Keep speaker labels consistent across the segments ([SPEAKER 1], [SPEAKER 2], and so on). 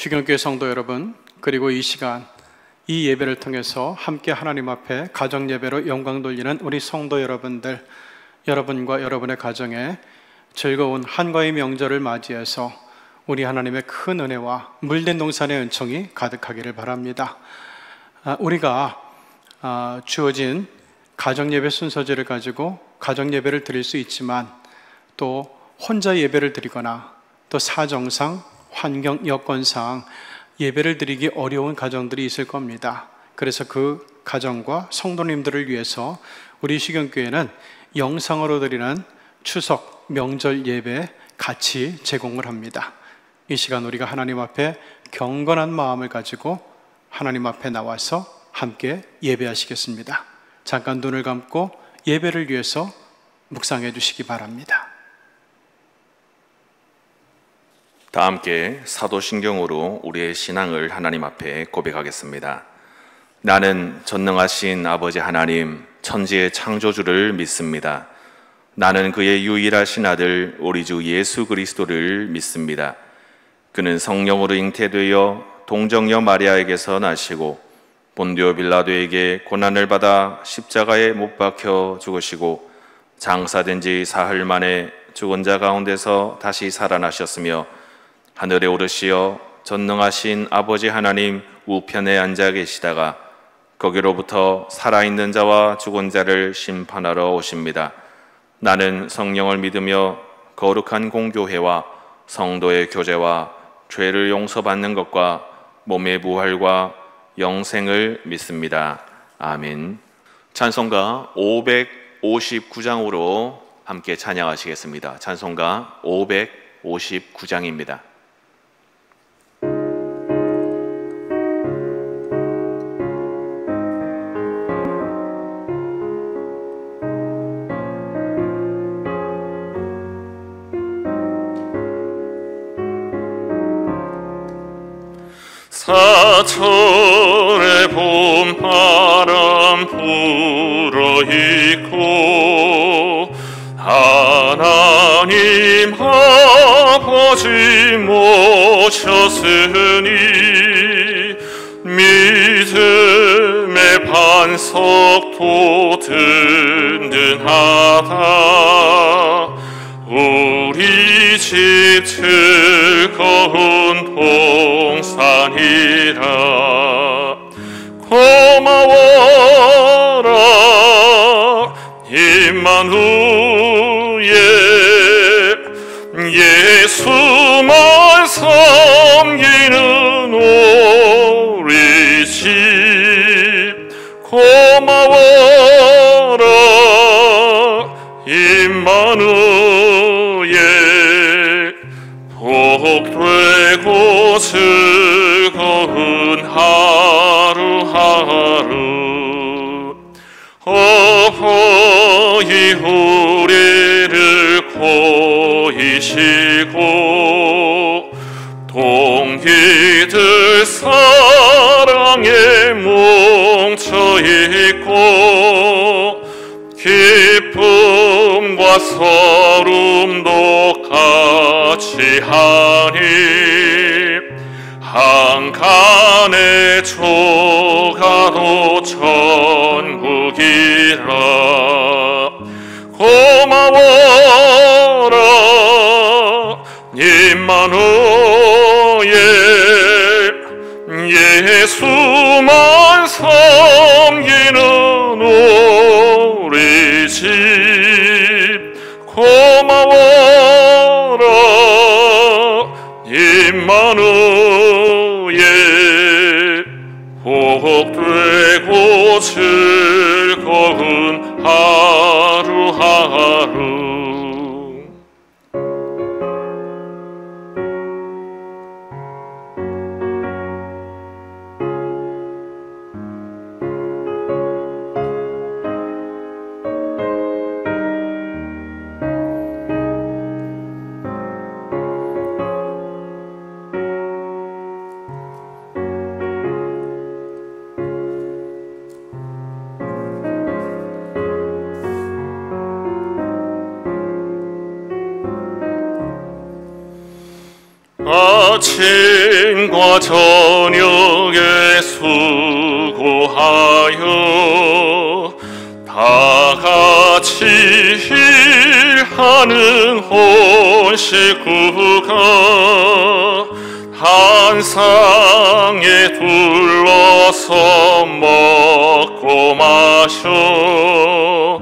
[SPEAKER 1] 휴경교회 성도 여러분, 그리고 이 시간 이 예배를 통해서 함께 하나님 앞에 가정 예배로 영광 돌리는 우리 성도 여러분들, 여러분과 여러분의 가정에 즐거운 한가위 명절을 맞이해서 우리 하나님의 큰 은혜와 물된 동산의 은총이 가득하기를 바랍니다. 우리가 주어진 가정 예배 순서제를 가지고 가정 예배를 드릴 수 있지만 또 혼자 예배를 드리거나 또 사정상 환경 여건상 예배를 드리기 어려운 가정들이 있을 겁니다. 그래서 그 가정과 성도님들을 위해서 우리 시경교회는 영상으로 드리는 추석 명절 예배 같이 제공을 합니다. 이 시간 우리가 하나님 앞에 경건한 마음을 가지고 하나님 앞에 나와서 함께 예배하시겠습니다. 잠깐 눈을 감고 예배를 위해서 묵상해 주시기 바랍니다.
[SPEAKER 2] 다 함께 사도신경으로 우리의 신앙을 하나님 앞에 고백하겠습니다. 나는 전능하신 아버지 하나님, 천지의 창조주를 믿습니다. 나는 그의 유일하신 아들 우리 주 예수 그리스도를 믿습니다. 그는 성령으로 잉태되어 동정녀 마리아에게서 나시고 본디오 빌라도에게 고난을 받아 십자가에 못 박혀 죽으시고 장사된 지 사흘 만에 죽은 자 가운데서 다시 살아나셨으며 하늘에 오르시어 전능하신 아버지 하나님 우편에 앉아 계시다가 거기로부터 살아있는 자와 죽은 자를 심판하러 오십니다. 나는 성령을 믿으며 거룩한 공교회와 성도의 교제와 죄를 용서받는 것과 몸의 부활과 영생을 믿습니다. 아멘. 찬송가 559장으로 함께 찬양하시겠습니다. 찬송가 559장입니다.
[SPEAKER 3] 사철의 봄바람 불어있고 하나님 아버지 모셨으니 믿음의 반석도 든든하다. 우리 집 즐거운 동산이라. 고마워라 임마누엘, 예수만 섬기는 우리 집. 고마워라 임마누엘, 복되고 즐거운 하루하루. 어버이 우리를 고이시고 동기들 사랑에 뭉쳐있고 기쁨과 서름도 같이 하니 한간의 조가도 천국이라. 고마워라 임마누엘, 예수만 섬기는 우리 집. 고마워라 임마누엘, 복되고 즐거운 하루하루. 아침과 저녁에 수고하여 다 같이 일하는 온 식구가 한 상에 둘러서 먹고 마셔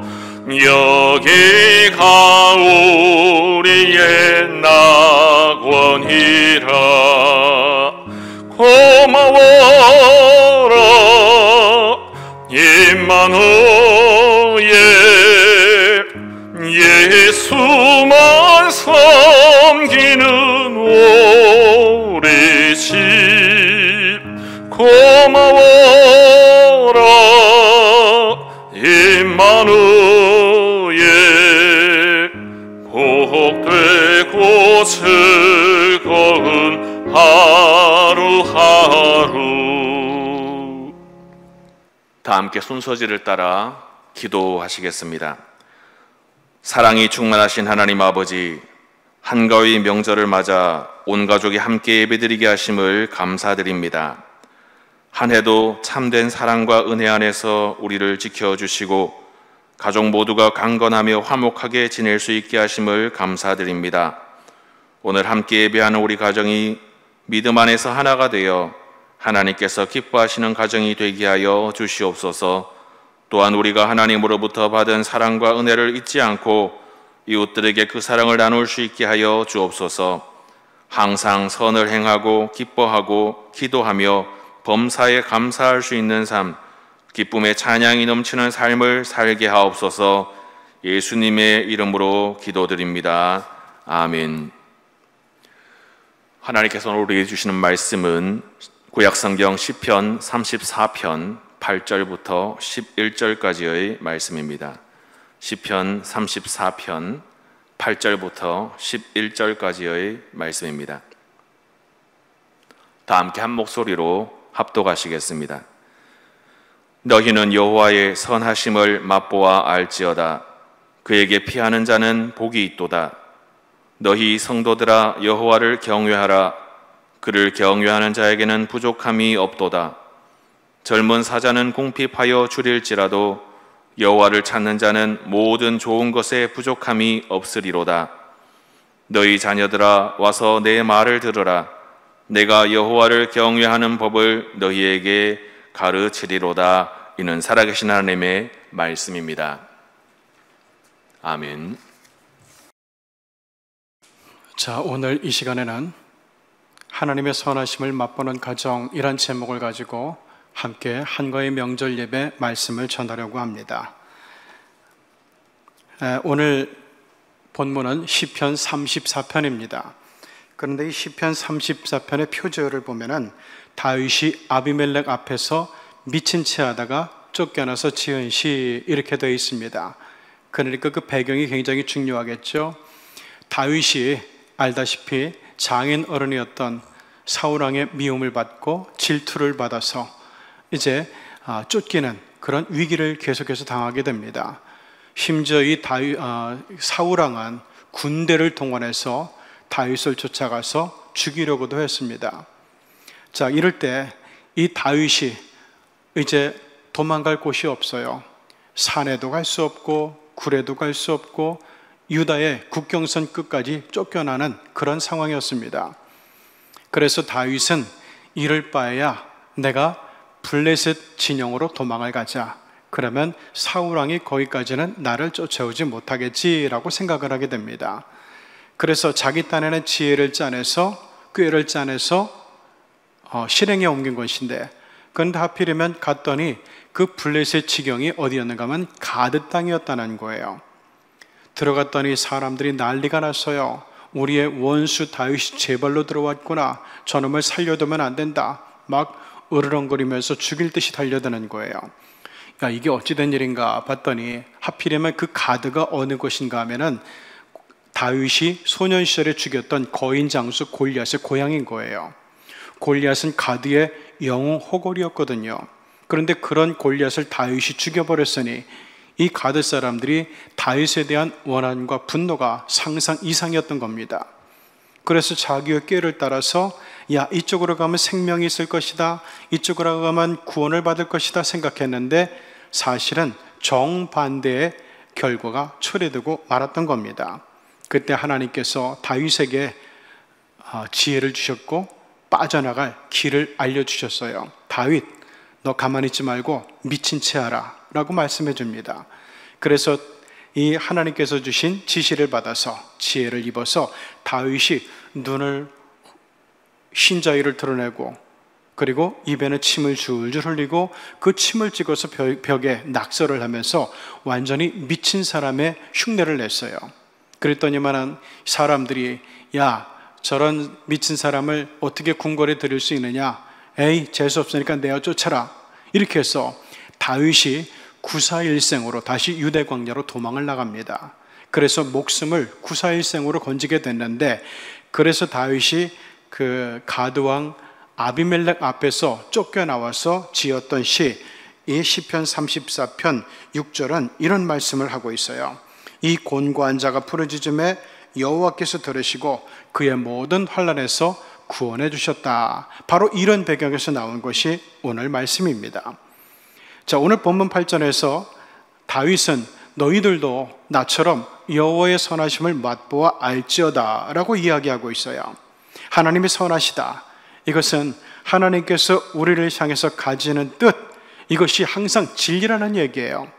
[SPEAKER 3] 여기가 우리의 낙원이라. 고마워라 임마누엘, 예수만 섬기는 우리 집. 고마워라 임마누엘, 복되고 즐거운 하루하루.
[SPEAKER 2] 다 함께 순서지를 따라 기도하시겠습니다. 사랑이 충만하신 하나님 아버지, 한가위 명절을 맞아 온 가족이 함께 예배드리게 하심을 감사드립니다. 한 해도 참된 사랑과 은혜 안에서 우리를 지켜주시고 가족 모두가 강건하며 화목하게 지낼 수 있게 하심을 감사드립니다. 오늘 함께 예배하는 우리 가정이 믿음 안에서 하나가 되어 하나님께서 기뻐하시는 가정이 되게 하여 주시옵소서. 또한 우리가 하나님으로부터 받은 사랑과 은혜를 잊지 않고 이웃들에게 그 사랑을 나눌 수 있게 하여 주옵소서. 항상 선을 행하고 기뻐하고 기도하며 범사에 감사할 수 있는 삶, 기쁨의 찬양이 넘치는 삶을 살게 하옵소서. 예수님의 이름으로 기도드립니다. 아멘. 하나님께서 우리에게 주시는 말씀은 구약성경 시편 34편 8절부터 11절까지의 말씀입니다. 시편 34편 8절부터 11절까지의 말씀입니다. 다 함께 한 목소리로 합독하시겠습니다. 너희는 여호와의 선하심을 맛보아 알지어다. 그에게 피하는 자는 복이 있도다. 너희 성도들아 여호와를 경외하라. 그를 경외하는 자에게는 부족함이 없도다. 젊은 사자는 궁핍하여 줄일지라도 여호와를 찾는 자는 모든 좋은 것에 부족함이 없으리로다. 너희 자녀들아 와서 내 말을 들으라. 내가 여호와를 경외하는 법을 너희에게 가르치리로다. 이는 살아계신 하나님의 말씀입니다. 아멘.
[SPEAKER 1] 자, 오늘 이 시간에는 하나님의 선하심을 맛보는 가정이란 제목을 가지고 함께 한가위 명절 예배 말씀을 전하려고 합니다. 오늘 본문은 시편 34편입니다. 그런데 이 시편 34편의 표제어를 보면은 다윗이 아비멜렉 앞에서 미친 채 하다가 쫓겨나서 지은 시 이렇게 되어 있습니다. 그러니까 그 배경이 굉장히 중요하겠죠. 다윗이 알다시피 장인 어른이었던 사울왕의 미움을 받고 질투를 받아서 이제 쫓기는 그런 위기를 계속해서 당하게 됩니다. 심지어 이 사울왕은 군대를 동원해서 다윗을 쫓아가서 죽이려고도 했습니다. 자, 이럴 때 이 다윗이 이제 도망갈 곳이 없어요. 산에도 갈 수 없고 굴에도 갈 수 없고 유다의 국경선 끝까지 쫓겨나는 그런 상황이었습니다. 그래서 다윗은 이럴 바에야 내가 블레셋 진영으로 도망을 가자. 그러면 사울왕이 거기까지는 나를 쫓아오지 못하겠지라고 생각을 하게 됩니다. 그래서 자기 딴에는 지혜를 짜내서 꾀를 짜내서 실행에 옮긴 것인데, 그런데 하필이면 갔더니 그 블레셋 지경이 어디였는가 하면 가드 땅이었다는 거예요. 들어갔더니 사람들이 난리가 났어요. 우리의 원수 다윗이 제 발로 들어왔구나. 저놈을 살려두면 안 된다. 막 으르렁거리면서 죽일 듯이 달려드는 거예요. 야, 이게 어찌된 일인가 봤더니 하필이면 그 가드가 어느 곳인가 하면은 다윗이 소년 시절에 죽였던 거인 장수 골리앗의 고향인 거예요. 골리앗은 가드의 영웅 호골이었거든요. 그런데 그런 골리앗을 다윗이 죽여버렸으니 이 가드 사람들이 다윗에 대한 원한과 분노가 상상 이상이었던 겁니다. 그래서 자기의 꾀를 따라서 야, 이쪽으로 가면 생명이 있을 것이다, 이쪽으로 가면 구원을 받을 것이다 생각했는데 사실은 정반대의 결과가 초래되고 말았던 겁니다. 그때 하나님께서 다윗에게 지혜를 주셨고 빠져나갈 길을 알려주셨어요. 다윗, 너 가만히 있지 말고 미친 채 하라 라고 말씀해 줍니다. 그래서 이 하나님께서 주신 지시를 받아서 지혜를 입어서 다윗이 눈을 흰자위를 드러내고 그리고 입에는 침을 줄줄 흘리고 그 침을 찍어서 벽에 낙서를 하면서 완전히 미친 사람의 흉내를 냈어요. 그랬더니만 사람들이 야, 저런 미친 사람을 어떻게 궁궐에 들일 수 있느냐, 에이 재수 없으니까 내어 쫓아라, 이렇게 해서 다윗이 구사일생으로 다시 유대 광야로 도망을 나갑니다. 그래서 목숨을 구사일생으로 건지게 됐는데, 그래서 다윗이 그 가드왕 아비멜렉 앞에서 쫓겨나와서 지었던 시, 이 시편 34편 6절은 이런 말씀을 하고 있어요. 이 곤고한 자가 부르짖음에 여호와께서 들으시고 그의 모든 환난에서 구원해 주셨다. 바로 이런 배경에서 나온 것이 오늘 말씀입니다. 자, 오늘 본문 8절에서 다윗은 너희들도 나처럼 여호와의 선하심을 맛보아 알지어다 라고 이야기하고 있어요. 하나님이 선하시다, 이것은 하나님께서 우리를 향해서 가지는 뜻, 이것이 항상 진리라는 얘기예요.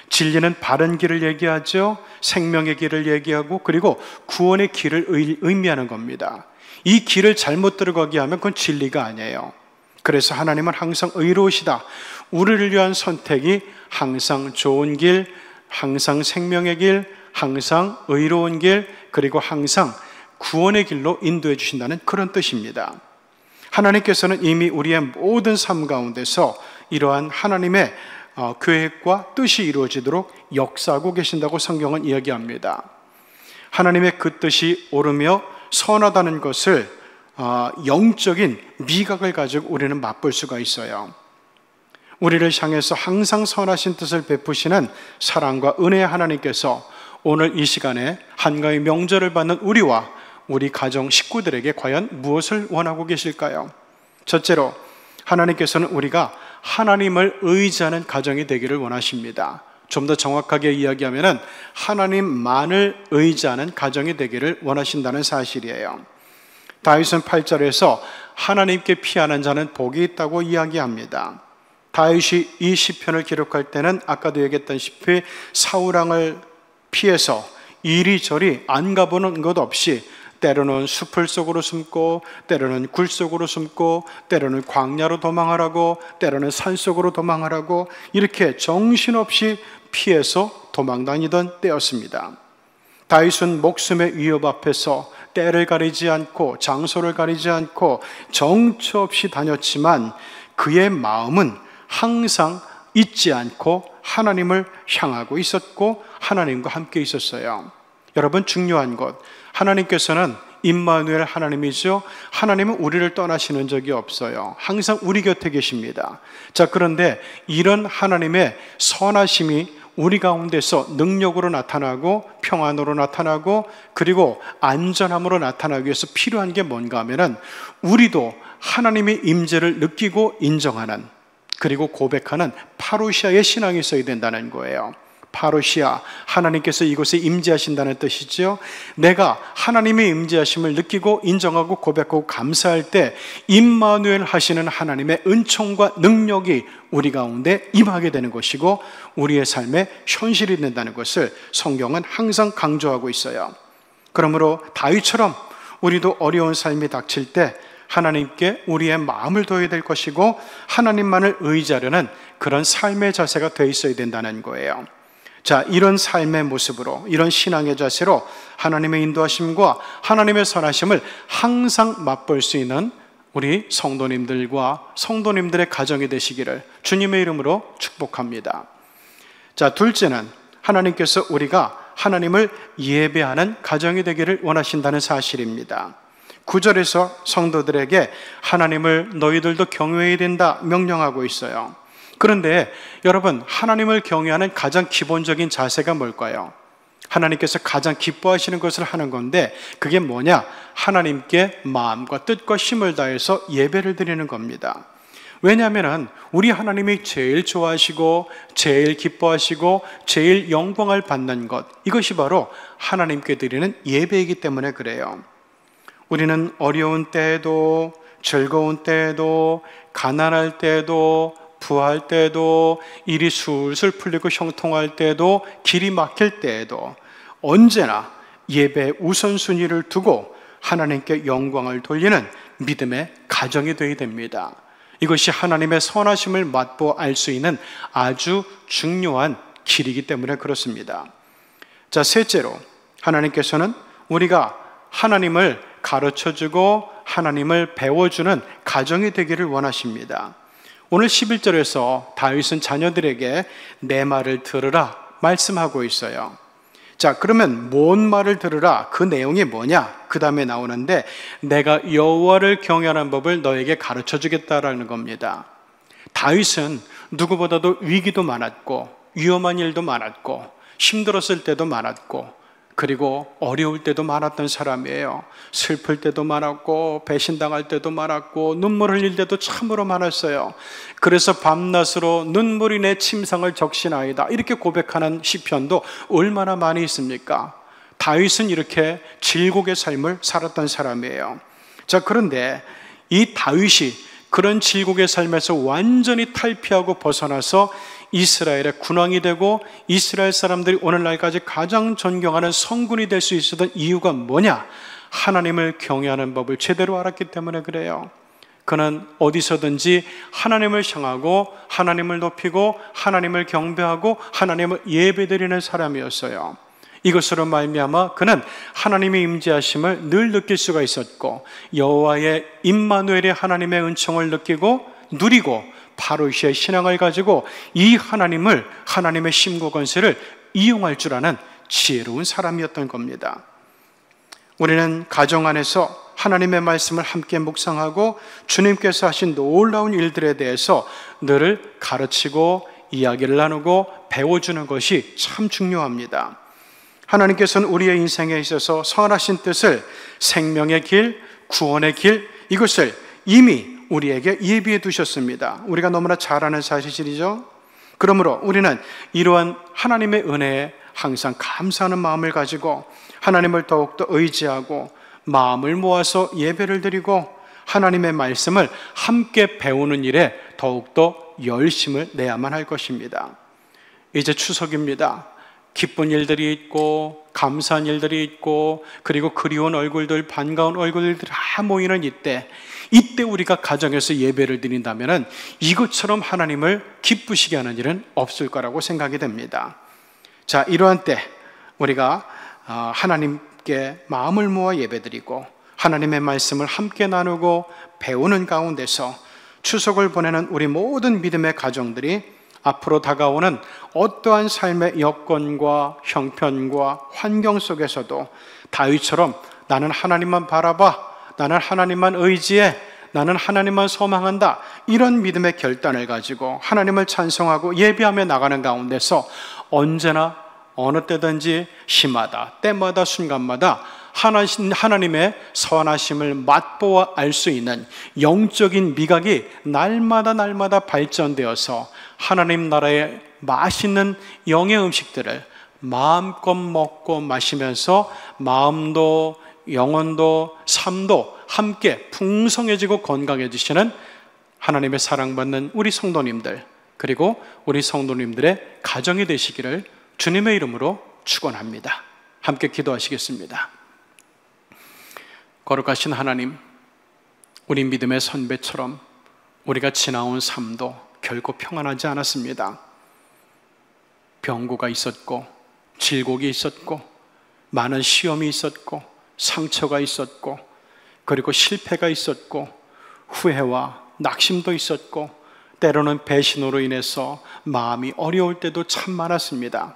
[SPEAKER 1] 진리는 바른 길을 얘기하죠. 생명의 길을 얘기하고 그리고 구원의 길을 의미하는 겁니다. 이 길을 잘못 들어가게 하면 그건 진리가 아니에요. 그래서 하나님은 항상 의로우시다. 우리를 위한 선택이 항상 좋은 길, 항상 생명의 길, 항상 의로운 길, 그리고 항상 구원의 길로 인도해 주신다는 그런 뜻입니다. 하나님께서는 이미 우리의 모든 삶 가운데서 이러한 하나님의 계획과 뜻이 이루어지도록 역사하고 계신다고 성경은 이야기합니다. 하나님의 그 뜻이 옳으며 선하다는 것을 영적인 미각을 가지고 우리는 맛볼 수가 있어요. 우리를 향해서 항상 선하신 뜻을 베푸시는 사랑과 은혜의 하나님께서 오늘 이 시간에 한가위 명절을 받는 우리와 우리 가정 식구들에게 과연 무엇을 원하고 계실까요? 첫째로, 하나님께서는 우리가 하나님을 의지하는 가정이 되기를 원하십니다. 좀 더 정확하게 이야기하면 하나님만을 의지하는 가정이 되기를 원하신다는 사실이에요. 다윗은 8절에서 하나님께 피하는 자는 복이 있다고 이야기합니다. 다윗이 이 시편을 기록할 때는 아까도 얘기했다시피 사울왕을 피해서 이리저리 안 가보는 것 없이 때로는 숲을 속으로 숨고, 때로는 굴 속으로 숨고, 때로는 광야로 도망하라고, 때로는 산 속으로 도망하라고, 이렇게 정신없이 피해서 도망다니던 때였습니다. 다윗은 목숨의 위협 앞에서 때를 가리지 않고 장소를 가리지 않고 정처 없이 다녔지만 그의 마음은 항상 잊지 않고 하나님을 향하고 있었고 하나님과 함께 있었어요. 여러분, 중요한 것, 하나님께서는 임마누엘 하나님이죠. 하나님은 우리를 떠나시는 적이 없어요. 항상 우리 곁에 계십니다. 자, 그런데 이런 하나님의 선하심이 우리 가운데서 능력으로 나타나고 평안으로 나타나고 그리고 안전함으로 나타나기 위해서 필요한 게 뭔가 하면은 우리도 하나님의 임재를 느끼고 인정하는, 그리고 고백하는 파루시아의 신앙이 있어야 된다는 거예요. 파루시아, 하나님께서 이곳에 임재하신다는 뜻이죠. 내가 하나님의 임재하심을 느끼고 인정하고 고백하고 감사할 때 임마누엘 하시는 하나님의 은총과 능력이 우리 가운데 임하게 되는 것이고 우리의 삶의 현실이 된다는 것을 성경은 항상 강조하고 있어요. 그러므로 다윗처럼 우리도 어려운 삶이 닥칠 때 하나님께 우리의 마음을 둬야 될 것이고 하나님만을 의지하려는 그런 삶의 자세가 되어 있어야 된다는 거예요. 자, 이런 삶의 모습으로, 이런 신앙의 자세로 하나님의 인도하심과 하나님의 선하심을 항상 맛볼 수 있는 우리 성도님들과 성도님들의 가정이 되시기를 주님의 이름으로 축복합니다. 자, 둘째는 하나님께서 우리가 하나님을 예배하는 가정이 되기를 원하신다는 사실입니다. 9절에서 성도들에게 하나님을 너희들도 경외해야 된다 명령하고 있어요. 그런데 여러분, 하나님을 경외하는 가장 기본적인 자세가 뭘까요? 하나님께서 가장 기뻐하시는 것을 하는 건데 그게 뭐냐? 하나님께 마음과 뜻과 힘을 다해서 예배를 드리는 겁니다. 왜냐하면 우리 하나님이 제일 좋아하시고 제일 기뻐하시고 제일 영광을 받는 것, 이것이 바로 하나님께 드리는 예배이기 때문에 그래요. 우리는 어려운 때에도 즐거운 때에도 가난할 때에도 부할 때에도 일이 술술 풀리고 형통할 때에도 길이 막힐 때에도 언제나 예배의 우선순위를 두고 하나님께 영광을 돌리는 믿음의 가정이 되어야 됩니다. 이것이 하나님의 선하심을 맛보아 알 수 있는 아주 중요한 길이기 때문에 그렇습니다. 자, 셋째로 하나님께서는 우리가 하나님을 가르쳐주고 하나님을 배워주는 가정이 되기를 원하십니다. 오늘 11절에서 다윗은 자녀들에게 내 말을 들으라 말씀하고 있어요. 자, 그러면 뭔 말을 들으라? 그 내용이 뭐냐? 그 다음에 나오는데 내가 여호와를 경외하는 법을 너에게 가르쳐 주겠다라는 겁니다. 다윗은 누구보다도 위기도 많았고 위험한 일도 많았고 힘들었을 때도 많았고 그리고 어려울 때도 많았던 사람이에요. 슬플 때도 많았고 배신당할 때도 많았고 눈물 흘릴 때도 참으로 많았어요. 그래서 밤낮으로 눈물이 내 침상을 적시나이다 이렇게 고백하는 시편도 얼마나 많이 있습니까? 다윗은 이렇게 질곡의 삶을 살았던 사람이에요. 자, 그런데 이 다윗이 그런 질곡의 삶에서 완전히 탈피하고 벗어나서 이스라엘의 군왕이 되고 이스라엘 사람들이 오늘날까지 가장 존경하는 성군이 될 수 있었던 이유가 뭐냐? 하나님을 경외하는 법을 제대로 알았기 때문에 그래요. 그는 어디서든지 하나님을 향하고 하나님을 높이고 하나님을 경배하고 하나님을 예배드리는 사람이었어요. 이것으로 말미암아 그는 하나님의 임재하심을 늘 느낄 수가 있었고 여호와의 임마누엘의 하나님의 은총을 느끼고 누리고 바로 이시의 신앙을 가지고 이 하나님을, 하나님의 힘과 권세를 이용할 줄 아는 지혜로운 사람이었던 겁니다. 우리는 가정 안에서 하나님의 말씀을 함께 묵상하고 주님께서 하신 놀라운 일들에 대해서 늘 가르치고 이야기를 나누고 배워주는 것이 참 중요합니다. 하나님께서는 우리의 인생에 있어서 선하신 뜻을, 생명의 길, 구원의 길, 이것을 이미 우리에게 예비해 두셨습니다. 우리가 너무나 잘 아는 사실이죠. 그러므로 우리는 이러한 하나님의 은혜에 항상 감사하는 마음을 가지고 하나님을 더욱더 의지하고 마음을 모아서 예배를 드리고 하나님의 말씀을 함께 배우는 일에 더욱더 열심을 내야만 할 것입니다. 이제 추석입니다. 기쁜 일들이 있고 감사한 일들이 있고 그리고 그리운 얼굴들, 반가운 얼굴들 다 모이는 이때 우리가 가정에서 예배를 드린다면 이것처럼 하나님을 기쁘시게 하는 일은 없을 거라고 생각이 됩니다. 자, 이러한 때 우리가 하나님께 마음을 모아 예배드리고 하나님의 말씀을 함께 나누고 배우는 가운데서 추석을 보내는 우리 모든 믿음의 가정들이 앞으로 다가오는 어떠한 삶의 여건과 형편과 환경 속에서도 다윗처럼 나는 하나님만 바라봐, 나는 하나님만 의지해, 나는 하나님만 소망한다, 이런 믿음의 결단을 가지고 하나님을 찬송하고 예배하며 나가는 가운데서 언제나 어느 때든지 시마다 때마다 순간마다 하나님의 선하심을 맛보아 알 수 있는 영적인 미각이 날마다 발전되어서 하나님 나라의 맛있는 영의 음식들을 마음껏 먹고 마시면서 마음도 영혼도 삶도 함께 풍성해지고 건강해지시는 하나님의 사랑받는 우리 성도님들, 그리고 우리 성도님들의 가정이 되시기를 주님의 이름으로 축원합니다. 함께 기도하시겠습니다. 거룩하신 하나님, 우리 믿음의 선배처럼 우리가 지나온 삶도 결코 평안하지 않았습니다. 병고가 있었고 질곡이 있었고 많은 시험이 있었고 상처가 있었고 그리고 실패가 있었고 후회와 낙심도 있었고 때로는 배신으로 인해서 마음이 어려울 때도 참 많았습니다.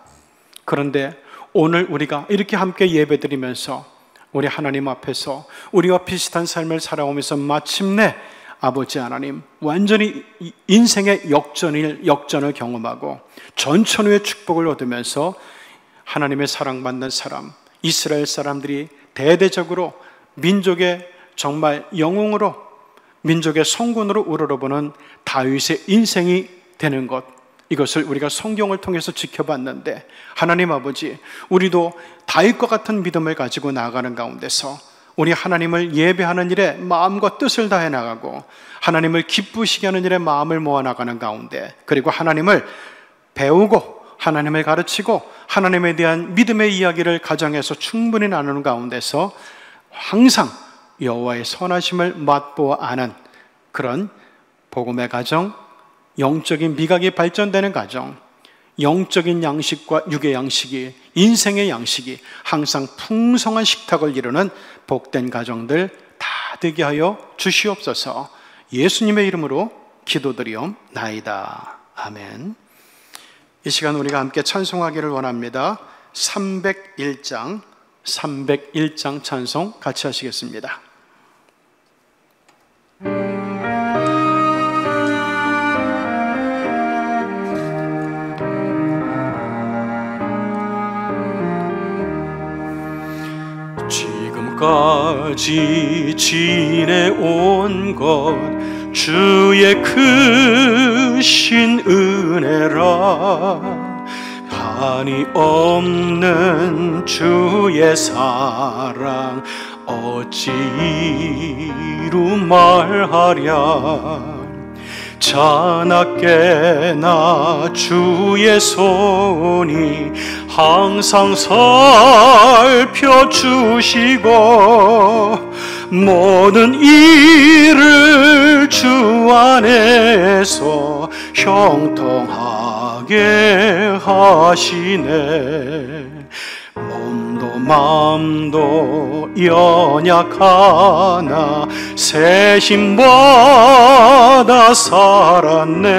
[SPEAKER 1] 그런데 오늘 우리가 이렇게 함께 예배드리면서 우리 하나님 앞에서 우리와 비슷한 삶을 살아오면서 마침내 아버지 하나님, 완전히 인생의 역전을 경험하고 전천후의 축복을 얻으면서 하나님의 사랑받는 사람, 이스라엘 사람들이 대대적으로 민족의 정말 영웅으로, 민족의 성군으로 우러러보는 다윗의 인생이 되는 것, 이것을 우리가 성경을 통해서 지켜봤는데, 하나님 아버지, 우리도 다윗과 같은 믿음을 가지고 나아가는 가운데서 우리 하나님을 예배하는 일에 마음과 뜻을 다해 나가고, 하나님을 기쁘시게 하는 일에 마음을 모아 나가는 가운데, 그리고 하나님을 배우고 하나님을 가르치고 하나님에 대한 믿음의 이야기를 가정에서 충분히 나누는 가운데서 항상 여호와의 선하심을 맛보아 아는 그런 복음의 가정, 영적인 미각이 발전되는 가정, 영적인 양식과 육의 양식이, 인생의 양식이 항상 풍성한 식탁을 이루는 복된 가정들 다 되게 하여 주시옵소서. 예수님의 이름으로 기도드리옵나이다. 아멘. 이 시간 우리가 함께 찬송하기를 원합니다. 301장 찬송 같이 하시겠습니다. 지금까지 지내온 것 주의 크신 은혜라, 한이 없는 주의 사랑 어찌 이루 말하랴. 자나깨나 주의 손이 항상 살펴주시고, 모든 일을 주 안에서 형통하게 하시네. 몸도 마음도 연약하나 새 힘받아 살았네.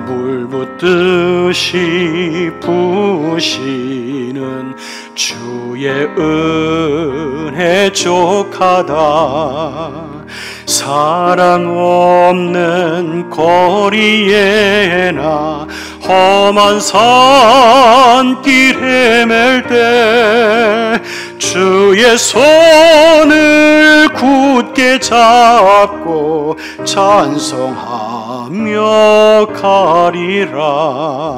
[SPEAKER 1] 물 붓듯이 부으시는 주의 은혜 족하다. 사랑 없는 거리에나 험한 산길 헤맬 때 주의 손을 굳게 잡고 찬송하며 가리라.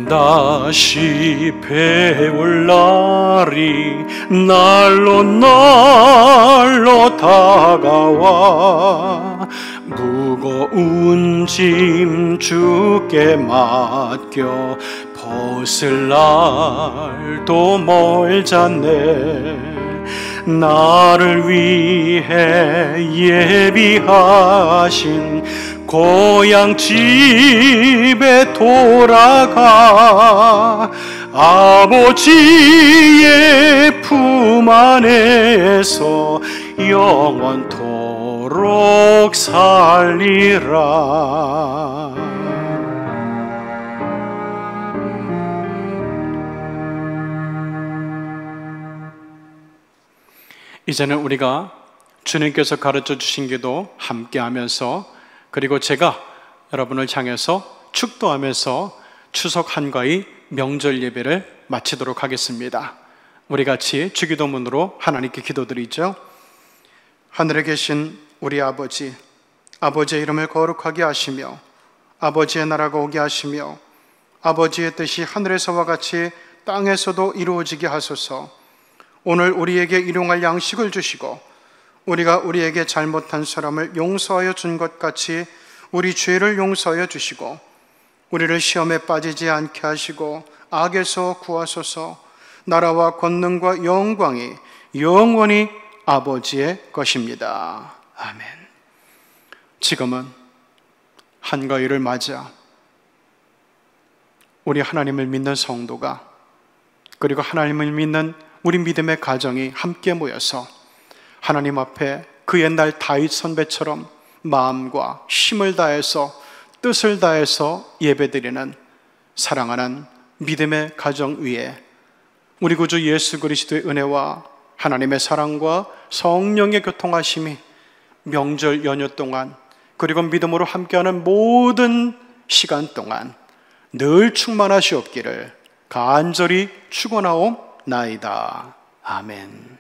[SPEAKER 1] 다시 배울 날이 날로 다가와, 무거운 짐 주께 맡겨 벗을 날도 멀잖네. 나를 위해 예비하신 고향 집에 돌아가 아버지의 품 안에서 영원토록 살리라. 이제는 우리가 주님께서 가르쳐 주신 기도 함께 하면서, 그리고 제가 여러분을 향해서 축도하면서 추석 한가위 명절 예배를 마치도록 하겠습니다. 우리 같이 주기도문으로 하나님께 기도드리죠. 하늘에 계신 우리 아버지, 아버지의 이름을 거룩하게 하시며 아버지의 나라가 오게 하시며 아버지의 뜻이 하늘에서와 같이 땅에서도 이루어지게 하소서. 오늘 우리에게 일용할 양식을 주시고 우리가 우리에게 잘못한 사람을 용서하여 준 것 같이 우리 죄를 용서하여 주시고, 우리를 시험에 빠지지 않게 하시고 악에서 구하소서. 나라와 권능과 영광이 영원히 아버지의 것입니다. 아멘. 지금은 한가위를 맞아 우리 하나님을 믿는 성도가, 그리고 하나님을 믿는 우리 믿음의 가정이 함께 모여서 하나님 앞에 그 옛날 다윗 선배처럼 마음과 힘을 다해서 뜻을 다해서 예배드리는 사랑하는 믿음의 가정 위에 우리 구주 예수 그리스도의 은혜와 하나님의 사랑과 성령의 교통하심이 명절 연휴 동안 그리고 믿음으로 함께하는 모든 시간 동안 늘 충만하시옵기를 간절히 축원하옵나이다. 아멘.